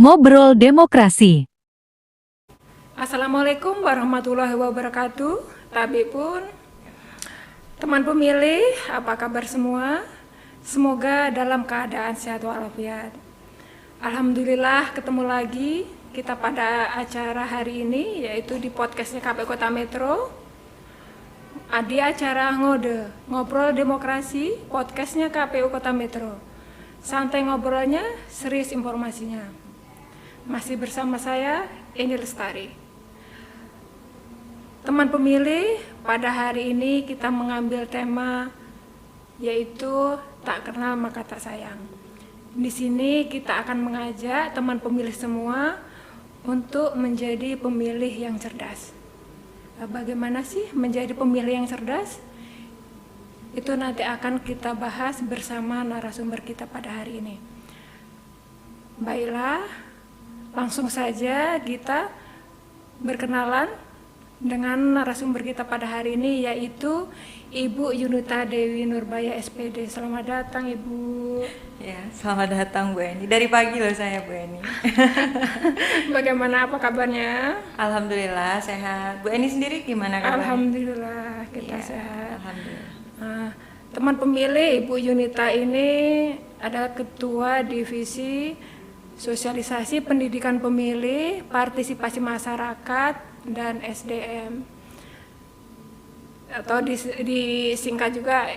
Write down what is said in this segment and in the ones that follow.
Ngobrol Demokrasi. Assalamualaikum warahmatullahi wabarakatuh. Tabipun, teman pemilih, apa kabar semua? Semoga dalam keadaan sehat walafiat. Alhamdulillah ketemu lagi kita pada acara hari ini, yaitu di podcastnya KPU Kota Metro. Di acara Ngobrol Demokrasi, podcastnya KPU Kota Metro. Santai ngobrolnya, serius informasinya. Masih bersama saya, Eni Lestari. Teman pemilih, pada hari ini kita mengambil tema yaitu tak kenal maka tak sayang. Di sini kita akan mengajak teman pemilih semua untuk menjadi pemilih yang cerdas. Bagaimana sih menjadi pemilih yang cerdas? Itu nanti akan kita bahas bersama narasumber kita pada hari ini. Baiklah, langsung saja kita berkenalan dengan narasumber kita pada hari ini, yaitu Ibu Yunita Dewi Nurbaya SPD. Selamat datang Ibu. Ya, selamat datang Bu Eni. Dari pagi loh saya Bu Eni. Bagaimana, apa kabarnya? Alhamdulillah sehat. Bu Eni sendiri gimana kabarnya? Alhamdulillah kita Ya, sehat. Alhamdulillah. Teman pemilih, Ibu Yunita ini adalah Ketua Divisi Sosialisasi Pendidikan Pemilih, Partisipasi Masyarakat, dan SDM, atau disingkat juga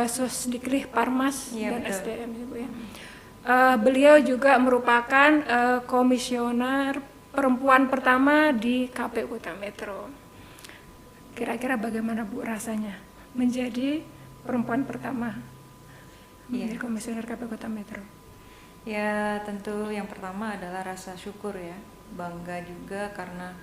Sosdikrih Parmas Ya, dan betul. SDM, Ibu ya. Beliau juga merupakan komisioner perempuan pertama di KPU Kota Metro. Kira-kira bagaimana Bu rasanya menjadi perempuan pertama menjadi komisioner KPU Kota Metro? Ya, tentu yang pertama adalah rasa syukur ya. Bangga juga karena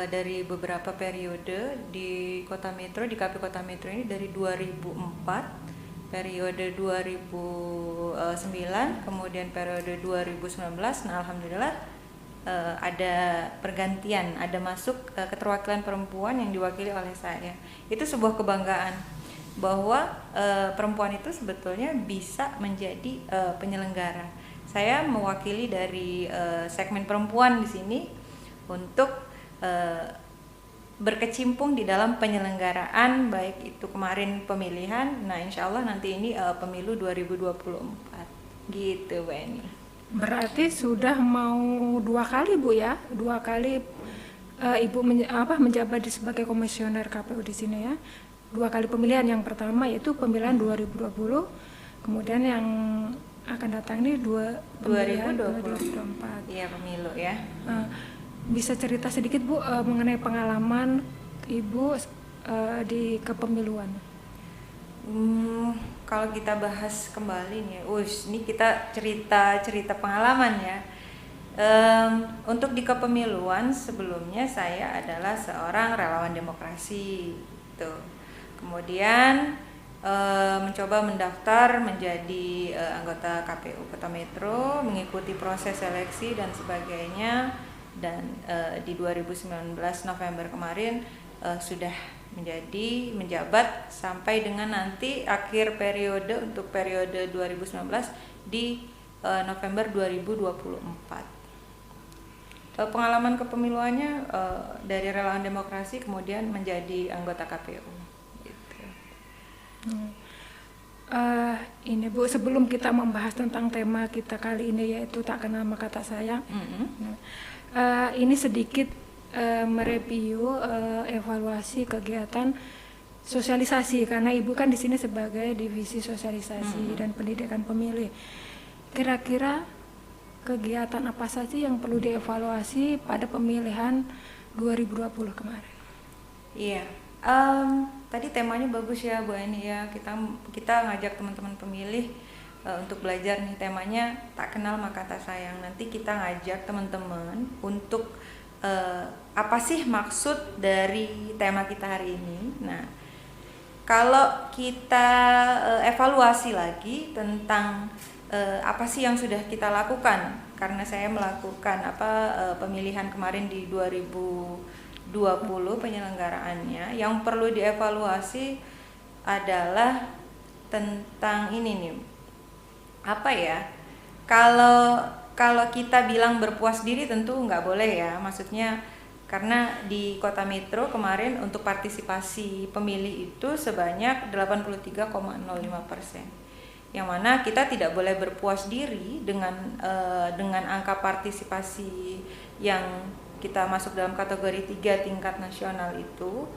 dari beberapa periode di Kota Metro, di KPU Kota Metro ini dari 2004, periode 2009, kemudian periode 2019. Nah, alhamdulillah ada pergantian, ada masuk keterwakilan perempuan yang diwakili oleh saya. Itu sebuah kebanggaan bahwa perempuan itu sebetulnya bisa menjadi penyelenggara. Saya mewakili dari segmen perempuan di sini untuk berkecimpung di dalam penyelenggaraan, baik itu kemarin pemilihan, nah insya Allah nanti ini pemilu 2024 gitu Bu Eni. Berarti sudah mau 2 kali Bu ya, 2 kali Ibu menjabat sebagai komisioner KPU di sini ya. 2 kali pemilihan, yang pertama yaitu pemilihan 2020, kemudian yang akan datang ini 2024. Iya, pemilu ya. Bisa cerita sedikit Bu mengenai pengalaman Ibu di kepemiluan? Kalau kita bahas kembali nih, ini kita cerita pengalaman ya. Untuk di kepemiluan sebelumnya saya adalah seorang relawan demokrasi, tuh. Kemudian mencoba mendaftar menjadi anggota KPU Kota Metro, mengikuti proses seleksi dan sebagainya, dan di 2019 November kemarin sudah menjabat sampai dengan nanti akhir periode untuk periode 2019 di November 2024. Pengalaman kepemiluannya dari relawan demokrasi kemudian menjadi anggota KPU. Ini Bu, sebelum kita membahas tentang tema kita kali ini yaitu tak kenal maka tak sayang, ini sedikit mereview evaluasi kegiatan sosialisasi, karena Ibu kan di sini sebagai divisi sosialisasi dan pendidikan pemilih. Kira-kira kegiatan apa saja yang perlu dievaluasi pada pemilihan 2020 kemarin? Iya. Tadi temanya bagus ya Bu Eni ya, kita ngajak teman-teman pemilih untuk belajar nih, temanya tak kenal maka tak sayang. Nanti kita ngajak teman-teman untuk apa sih maksud dari tema kita hari ini. Nah, kalau kita evaluasi lagi tentang apa sih yang sudah kita lakukan, karena saya melakukan pemilihan kemarin di 2020 penyelenggaraannya, yang perlu dievaluasi adalah tentang ini nih, kalau kalau kita bilang berpuas diri tentu nggak boleh ya, maksudnya karena di Kota Metro kemarin untuk partisipasi pemilih itu sebanyak 83,05%, yang mana kita tidak boleh berpuas diri dengan angka partisipasi yang kita masuk dalam kategori 3 tingkat nasional itu,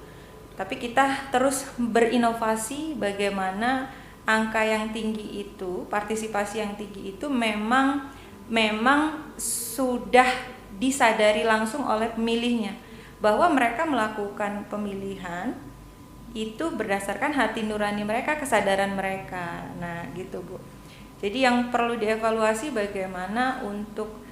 tapi kita terus berinovasi bagaimana angka yang tinggi itu, partisipasi yang tinggi itu memang sudah disadari langsung oleh pemilihnya bahwa mereka melakukan pemilihan itu berdasarkan hati nurani mereka, kesadaran mereka. Nah, gitu Bu. Jadi yang perlu dievaluasi bagaimana untuk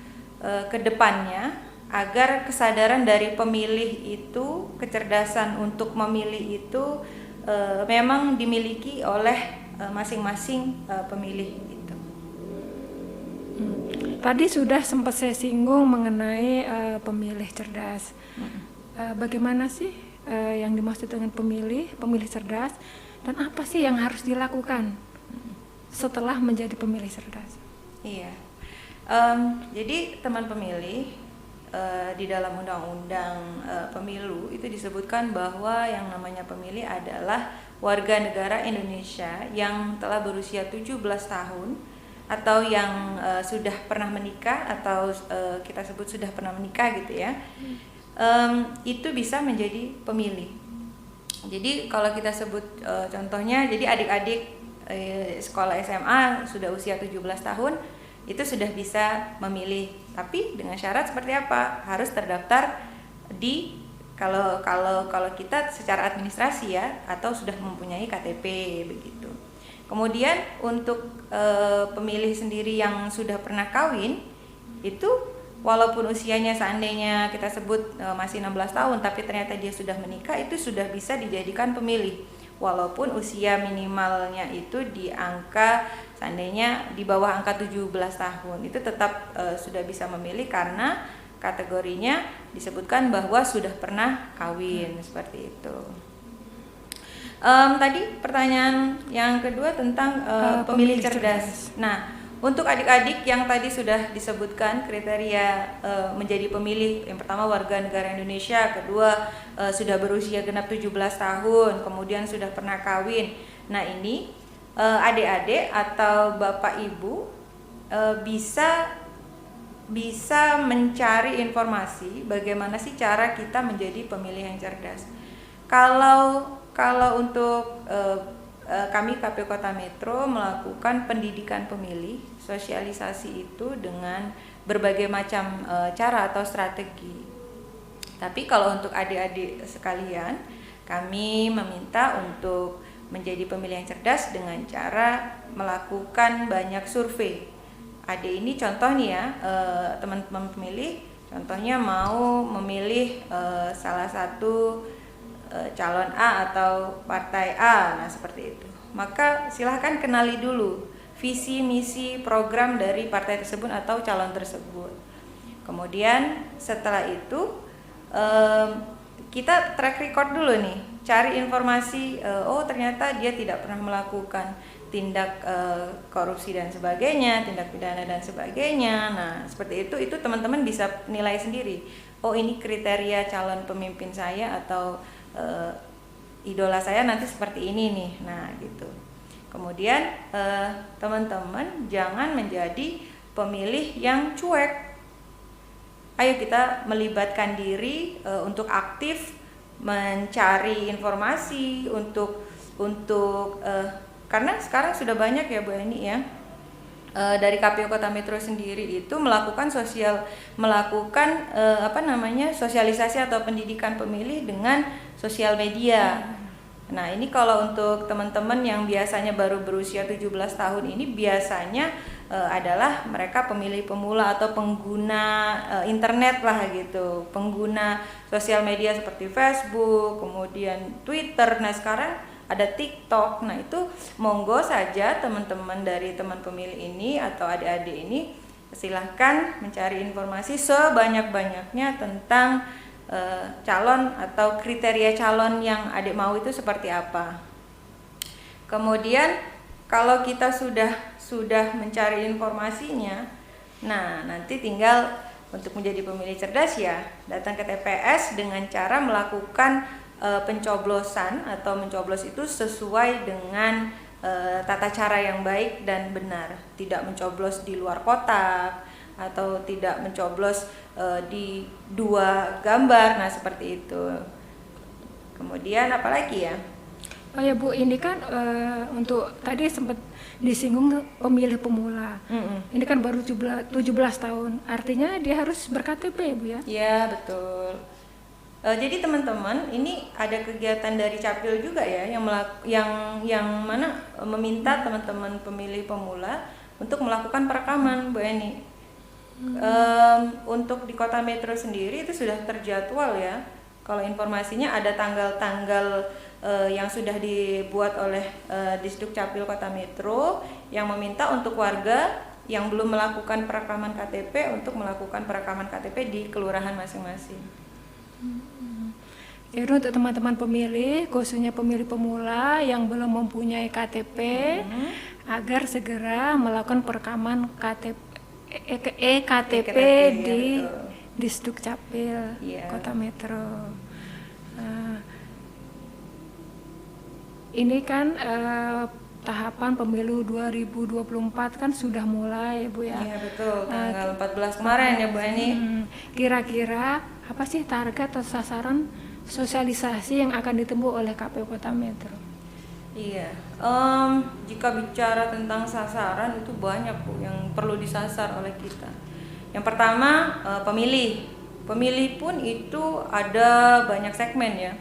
kedepannya agar kesadaran dari pemilih itu, kecerdasan untuk memilih itu memang dimiliki oleh masing-masing pemilih gitu. Tadi sudah sempat saya singgung mengenai pemilih cerdas. Bagaimana sih yang dimaksud dengan pemilih cerdas, dan apa sih yang harus dilakukan setelah menjadi pemilih cerdas? Iya, jadi teman pemilih di dalam undang-undang pemilu itu disebutkan bahwa yang namanya pemilih adalah warga negara Indonesia yang telah berusia 17 tahun atau yang sudah pernah menikah atau kita sebut sudah pernah menikah gitu ya, itu bisa menjadi pemilih. Jadi kalau kita sebut contohnya, jadi adik-adik sekolah SMA sudah usia 17 tahun itu sudah bisa memilih, tapi dengan syarat seperti apa? Harus terdaftar di kalau kita secara administrasi ya, atau sudah mempunyai KTP begitu. Kemudian untuk pemilih sendiri yang sudah pernah kawin itu walaupun usianya seandainya kita sebut masih 16 tahun tapi ternyata dia sudah menikah, itu sudah bisa dijadikan pemilih walaupun usia minimalnya itu di angka seandainya di bawah angka 17 tahun, itu tetap sudah bisa memilih karena kategorinya disebutkan bahwa sudah pernah kawin seperti itu. Tadi pertanyaan yang kedua tentang pemilih cerdas. Nah, untuk adik-adik yang tadi sudah disebutkan kriteria menjadi pemilih, yang pertama warga negara Indonesia, kedua sudah berusia genap 17 tahun, kemudian sudah pernah kawin. Nah, ini adik-adik atau bapak ibu bisa mencari informasi bagaimana sih cara kita menjadi pemilih yang cerdas. Kalau untuk kami KPU Kota Metro melakukan pendidikan pemilih, sosialisasi itu dengan berbagai macam cara atau strategi. Tapi kalau untuk adik-adik sekalian, kami meminta untuk menjadi pemilih yang cerdas dengan cara melakukan banyak survei. Adik ini contoh nih ya, teman-teman pemilih, contohnya mau memilih salah satu calon A atau partai A, nah seperti itu. Maka silahkan kenali dulu visi, misi, program dari partai tersebut atau calon tersebut. Kemudian setelah itu kita track record dulu nih, cari informasi, oh ternyata dia tidak pernah melakukan tindak korupsi dan sebagainya, tindak pidana dan sebagainya. Nah seperti itu teman-teman bisa nilai sendiri. Oh ini kriteria calon pemimpin saya atau idola saya nanti seperti ini nih. Nah gitu. Kemudian teman-teman jangan menjadi pemilih yang cuek. Ayo kita melibatkan diri untuk aktif mencari informasi untuk karena sekarang sudah banyak ya Bu Eni ya, dari KPU Kota Metro sendiri itu melakukan sosialisasi atau pendidikan pemilih dengan sosial media. Nah ini kalau untuk teman-teman yang biasanya baru berusia 17 tahun ini biasanya adalah mereka pemilih pemula atau pengguna internet lah gitu, pengguna sosial media seperti Facebook, kemudian Twitter, nah sekarang ada TikTok. Nah itu monggo saja teman-teman dari teman pemilih ini atau adik-adik ini silahkan mencari informasi sebanyak-banyaknya tentang calon atau kriteria calon yang adik mau itu seperti apa. Kemudian kalau kita sudah mencari informasinya, Nah, nanti tinggal untuk menjadi pemilih cerdas ya datang ke TPS dengan cara melakukan pencoblosan atau mencoblos itu sesuai dengan tata cara yang baik dan benar. Tidak mencoblos di luar kotak atau tidak mencoblos di dua gambar. Nah, seperti itu. Kemudian apalagi ya? Oh ya Bu, ini kan untuk tadi sempat disinggung pemilih pemula. Ini kan baru 17 tahun, artinya dia harus ber-KTP ya Bu ya? Iya, betul. Jadi teman-teman, ini ada kegiatan dari Capil juga ya yang mana meminta teman-teman pemilih pemula untuk melakukan perekaman, Bu Eni. Untuk di Kota Metro sendiri itu sudah terjadwal ya. Kalau informasinya ada tanggal-tanggal yang sudah dibuat oleh Disduk Capil Kota Metro yang meminta untuk warga yang belum melakukan perekaman KTP untuk melakukan perekaman KTP di kelurahan masing-masing. Jadi untuk teman-teman pemilih, khususnya pemilih pemula yang belum mempunyai KTP, agar segera melakukan perekaman KTP di ya, Disduk Capil Kota Metro. Ini kan tahapan pemilu 2024 kan sudah mulai Bu ya. Iya betul, tanggal 14 kemarin ya Bu Eni. Kira-kira apa sih target atau sasaran sosialisasi yang akan ditempuh oleh KPU Kota Metro? Iya, jika bicara tentang sasaran itu banyak Bu yang perlu disasar oleh kita. Yang pertama pemilih pun itu ada banyak segmen ya.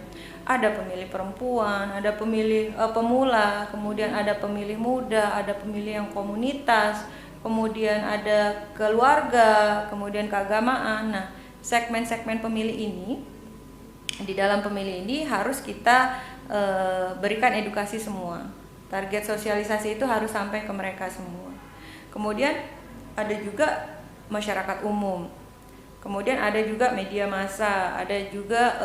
Ada pemilih perempuan, ada pemilih pemula, kemudian ada pemilih muda, ada pemilih yang komunitas, kemudian ada keluarga, kemudian keagamaan. Nah, segmen-segmen pemilih ini, di dalam pemilih ini harus kita berikan edukasi semua. Target sosialisasi itu harus sampai ke mereka semua. Kemudian ada juga masyarakat umum. Kemudian ada juga media massa, ada juga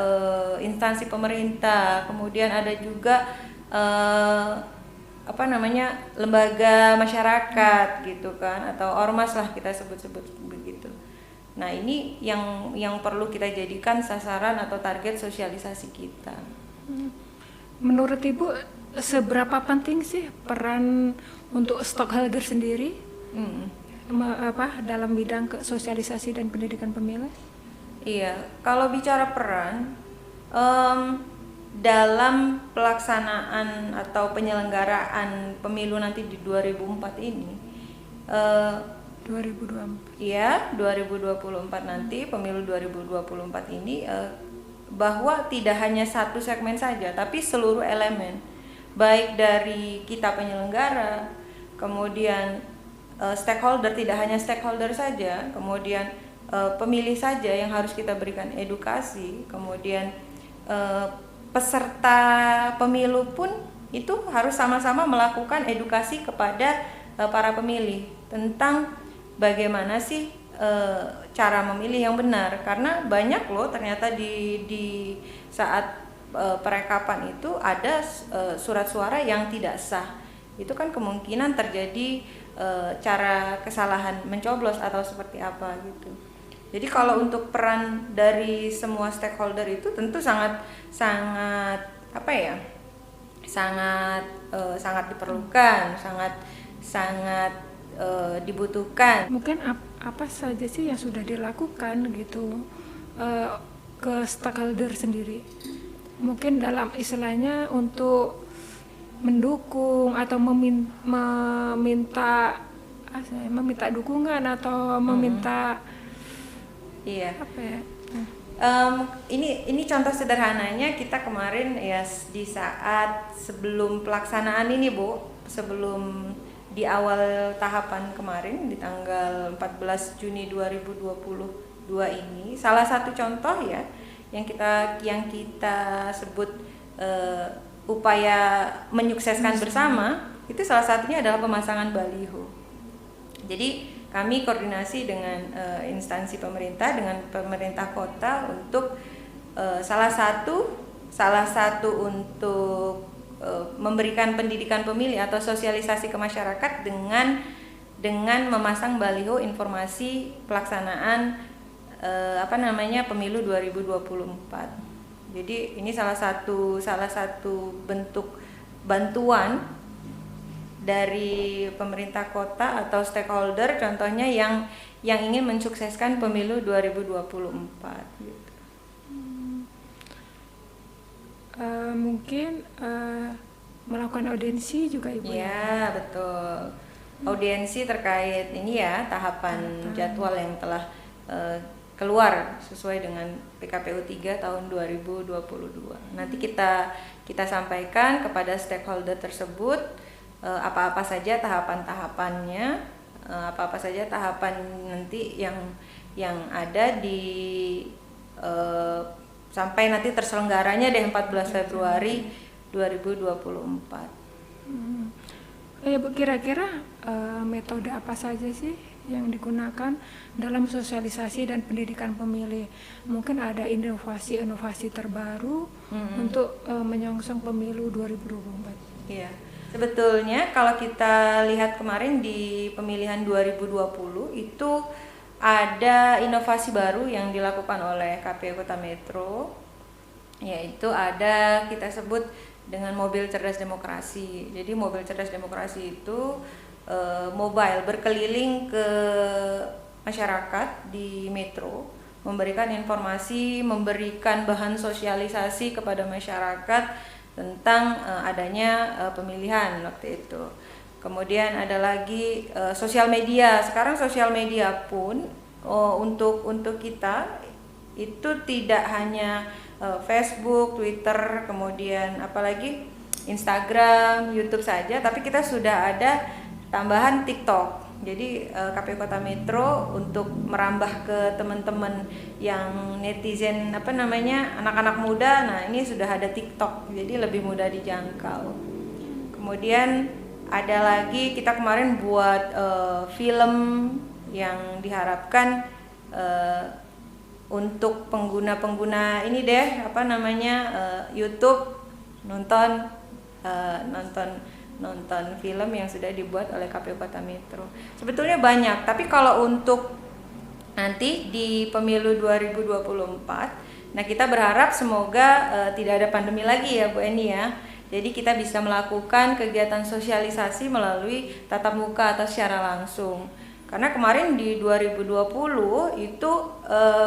instansi pemerintah, kemudian ada juga lembaga masyarakat gitu kan, atau ormas lah kita sebut-sebut begitu. Nah, ini yang perlu kita jadikan sasaran atau target sosialisasi kita. Menurut Ibu, seberapa penting sih peran untuk stakeholder sendiri dalam bidang sosialisasi dan pendidikan pemilih? Iya, kalau bicara peran dalam pelaksanaan atau penyelenggaraan pemilu nanti di 2004 ini 2024. Iya, 2024 nanti pemilu 2024 ini bahwa tidak hanya satu segmen saja, tapi seluruh elemen, baik dari kita penyelenggara, kemudian stakeholder, tidak hanya stakeholder saja, kemudian pemilih saja yang harus kita berikan edukasi, kemudian peserta pemilu pun itu harus sama-sama melakukan edukasi kepada para pemilih tentang bagaimana sih cara memilih yang benar, karena banyak loh ternyata di saat perekapan itu ada surat suara yang tidak sah. Itu kan kemungkinan terjadi cara kesalahan mencoblos atau seperti apa gitu. Jadi kalau untuk peran dari semua stakeholder itu tentu sangat diperlukan, sangat dibutuhkan. Mungkin apa saja sih yang sudah dilakukan gitu ke stakeholder sendiri? Mungkin dalam istilahnya untuk mendukung atau meminta dukungan atau meminta apa ya? Ini contoh sederhananya kita kemarin ya di saat sebelum pelaksanaan ini Bu, sebelum di awal tahapan kemarin di tanggal 14 Juni 2022 ini, salah satu contoh ya yang kita sebut upaya menyukseskan bersama, itu salah satunya adalah pemasangan baliho. Jadi kami koordinasi dengan instansi pemerintah, dengan pemerintah kota untuk salah satu untuk memberikan pendidikan pemilih atau sosialisasi ke masyarakat dengan memasang baliho informasi pelaksanaan pemilu 2024. Jadi ini salah satu bentuk bantuan dari pemerintah kota atau stakeholder, contohnya yang ingin mensukseskan pemilu 2024 gitu. Mungkin melakukan audiensi juga Ibu Ya, betul. Audiensi terkait ini ya, tahapan jadwal yang telah keluar sesuai dengan PKPU 3 tahun 2022. Nanti kita sampaikan kepada stakeholder tersebut apa-apa saja tahapan-tahapannya, apa-apa saja tahapan nanti yang ada di sampai nanti terselenggaranya deh 14 Februari 2024. Bu, kira-kira metode apa saja sih yang digunakan dalam sosialisasi dan pendidikan pemilih? Mungkin ada inovasi terbaru untuk menyongsong pemilu 2024. Iya. Sebetulnya kalau kita lihat kemarin di pemilihan 2020 itu ada inovasi baru yang dilakukan oleh KPU Kota Metro, yaitu ada kita sebut dengan mobil cerdas demokrasi. Jadi mobil cerdas demokrasi itu mobile berkeliling ke masyarakat di Metro, memberikan informasi, memberikan bahan sosialisasi kepada masyarakat tentang adanya pemilihan waktu itu. Kemudian ada lagi sosial media. Sekarang sosial media pun untuk kita itu tidak hanya Facebook, Twitter, kemudian apalagi Instagram, YouTube saja, tapi kita sudah ada tambahan TikTok. Jadi KPU Kota Metro untuk merambah ke teman-teman yang netizen anak-anak muda, nah ini sudah ada TikTok, jadi lebih mudah dijangkau. Kemudian ada lagi kita kemarin buat film yang diharapkan untuk pengguna ini deh YouTube nonton film yang sudah dibuat oleh KPU Kota Metro. Sebetulnya banyak, tapi kalau untuk nanti di pemilu 2024, nah kita berharap semoga tidak ada pandemi lagi ya Bu Eni ya. Jadi kita bisa melakukan kegiatan sosialisasi melalui tatap muka atau secara langsung. Karena kemarin di 2020 itu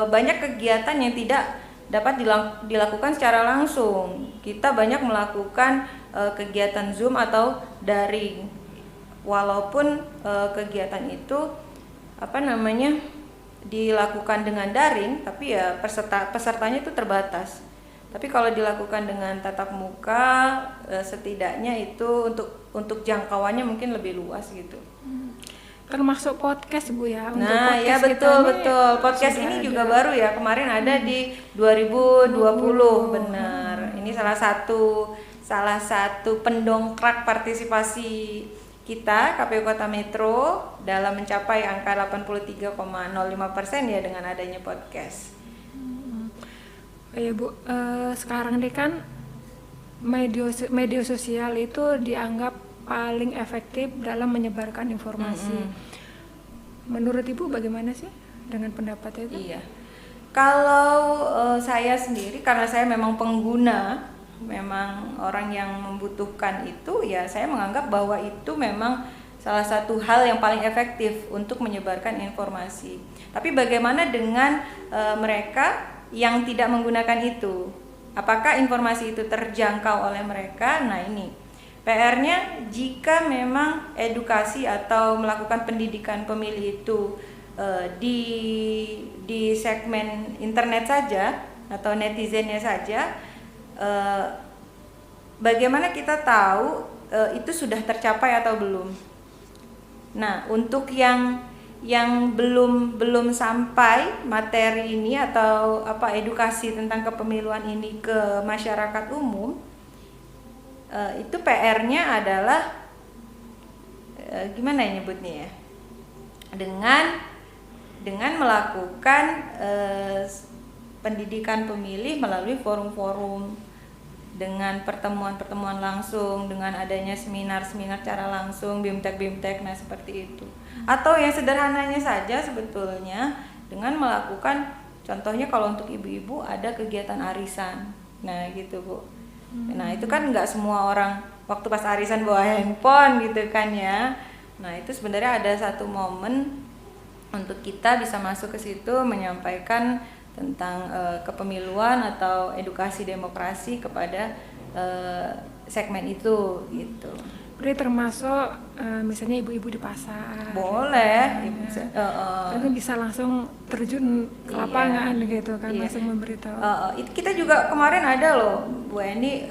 banyak kegiatan yang tidak dapat dilakukan secara langsung. Kita banyak melakukan kegiatan Zoom atau daring. Walaupun kegiatan itu dilakukan dengan daring, tapi ya pesertanya itu terbatas. Tapi kalau dilakukan dengan tatap muka, setidaknya itu untuk jangkauannya mungkin lebih luas gitu. Termasuk podcast Bu ya. Untuk Nah, ya betul. Podcast ini juga baru ya. Kemarin ada di 2020, benar. Ini salah satu pendongkrak partisipasi kita KPU Kota Metro dalam mencapai angka 83,05% ya dengan adanya podcast. Ya Bu, sekarang nih kan media sosial itu dianggap paling efektif dalam menyebarkan informasi. Menurut Ibu bagaimana sih dengan pendapatnya itu? Iya. Kalau saya sendiri, karena saya memang pengguna, memang orang yang membutuhkan itu, ya saya menganggap bahwa itu memang salah satu hal yang paling efektif untuk menyebarkan informasi. Tapi bagaimana dengan mereka yang tidak menggunakan itu? Apakah informasi itu terjangkau oleh mereka? Nah ini PR-nya, jika memang edukasi atau melakukan pendidikan pemilih itu di segmen internet saja atau netizennya saja, bagaimana kita tahu itu sudah tercapai atau belum? Nah, untuk yang belum sampai materi ini atau edukasi tentang kepemiluan ini ke masyarakat umum, itu PR-nya adalah gimana ya nyebutnya ya, dengan melakukan pendidikan pemilih melalui forum-forum, dengan pertemuan langsung, dengan adanya seminar secara langsung, BIMTEK, nah seperti itu. Atau yang sederhananya saja sebetulnya dengan melakukan, contohnya kalau untuk ibu-ibu ada kegiatan arisan. Nah gitu Bu. Nah itu kan nggak semua orang waktu pas arisan bawa handphone gitu kan ya. Nah itu sebenarnya ada satu momen untuk kita bisa masuk ke situ menyampaikan tentang kepemiluan atau edukasi demokrasi kepada segmen itu gitu. Berarti termasuk misalnya ibu-ibu di pasar. Boleh. Kan bisa langsung terjun ke lapangan gitu kan, langsung memberitahu. Kita juga kemarin ada loh Bu Eni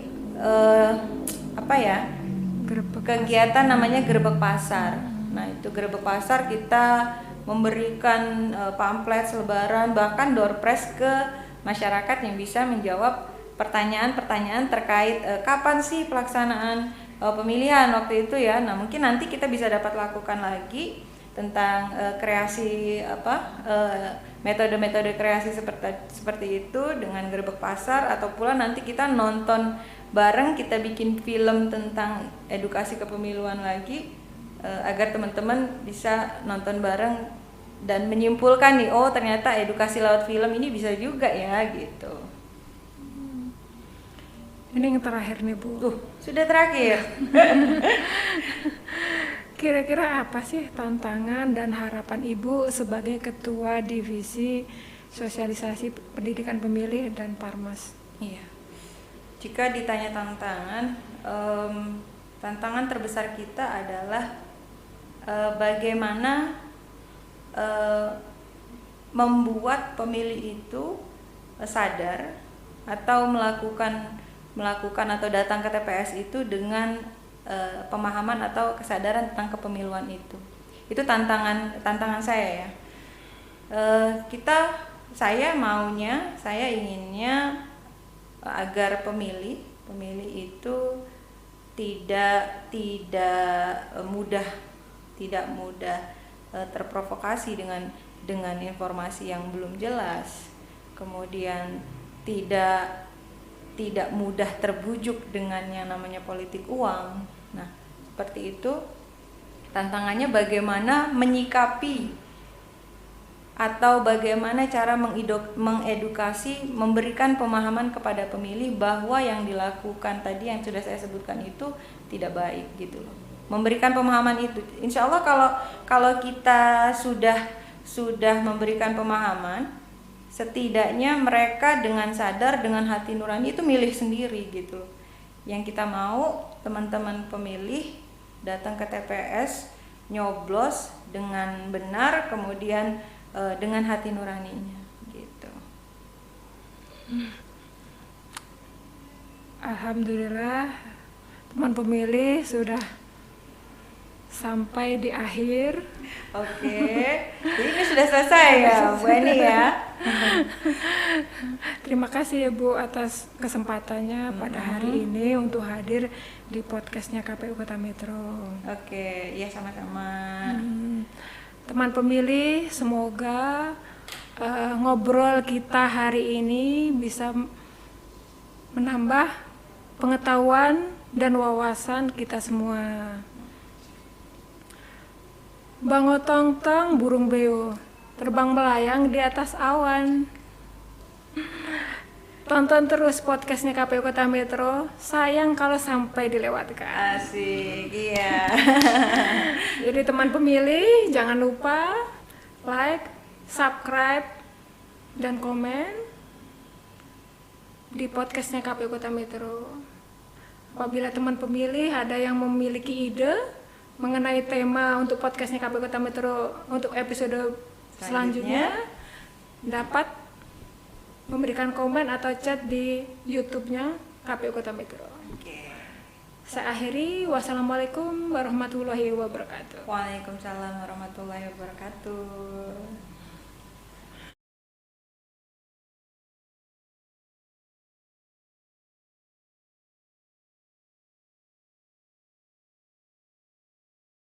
kegiatan namanya gerbek pasar. Nah itu gerbek pasar kita memberikan pamflet, selebaran, bahkan door prize ke masyarakat yang bisa menjawab pertanyaan-pertanyaan terkait kapan sih pelaksanaan pemilihan waktu itu ya. Nah mungkin nanti kita bisa dapat lakukan lagi tentang kreasi metode-metode kreasi seperti itu dengan gerbek pasar, atau pula nanti kita nonton bareng, kita bikin film tentang edukasi kepemiluan lagi agar teman-teman bisa nonton bareng dan menyimpulkan nih, oh ternyata edukasi lewat film ini bisa juga ya gitu. Ini yang terakhir nih Bu. Sudah terakhir. Kira-kira apa sih tantangan dan harapan Ibu sebagai Ketua Divisi Sosialisasi Pendidikan Pemilih dan Parmas? Iya. Jika ditanya tantangan terbesar kita adalah bagaimana membuat pemilih itu sadar atau melakukan atau datang ke TPS itu dengan pemahaman atau kesadaran tentang kepemiluan itu. Itu tantangan saya ya. Saya inginnya agar pemilih itu tidak mudah terprovokasi dengan informasi yang belum jelas, kemudian tidak mudah terbujuk dengan yang namanya politik uang. Nah, seperti itu tantangannya, bagaimana menyikapi atau bagaimana cara mengedukasi, memberikan pemahaman kepada pemilih bahwa yang dilakukan tadi yang sudah saya sebutkan itu tidak baik gitu loh. Memberikan pemahaman itu, insya Allah kalau kita sudah memberikan pemahaman, setidaknya mereka dengan sadar, dengan hati nurani itu milih sendiri gitu loh. Yang kita mau teman-teman pemilih datang ke TPS, nyoblos dengan benar, kemudian dengan hati nuraninya gitu. Alhamdulillah teman pemilih sudah sampai di akhir. Oke. Jadi ini sudah selesai ya Bu Eni ya. Terima kasih ya Bu atas kesempatannya pada hari ini untuk hadir di podcastnya KPU Kota Metro. Oke, ya sama-sama. Teman pemilih, semoga ngobrol kita hari ini bisa menambah pengetahuan dan wawasan kita semua. Bangotong-tong burung beo, terbang melayang di atas awan. Tonton terus podcastnya KPU Kota Metro. Sayang kalau sampai dilewatkan. Asik, iya. Jadi teman pemilih jangan lupa like, subscribe, dan komen di podcastnya KPU Kota Metro. Apabila teman pemilih ada yang memiliki ide mengenai tema untuk podcastnya KPU Kota Metro untuk episode selanjutnya, dapat memberikan komen atau chat di YouTube-nya KPU Kota Metro. Saya akhiri, wassalamualaikum warahmatullahi wabarakatuh. Waalaikumsalam warahmatullahi wabarakatuh.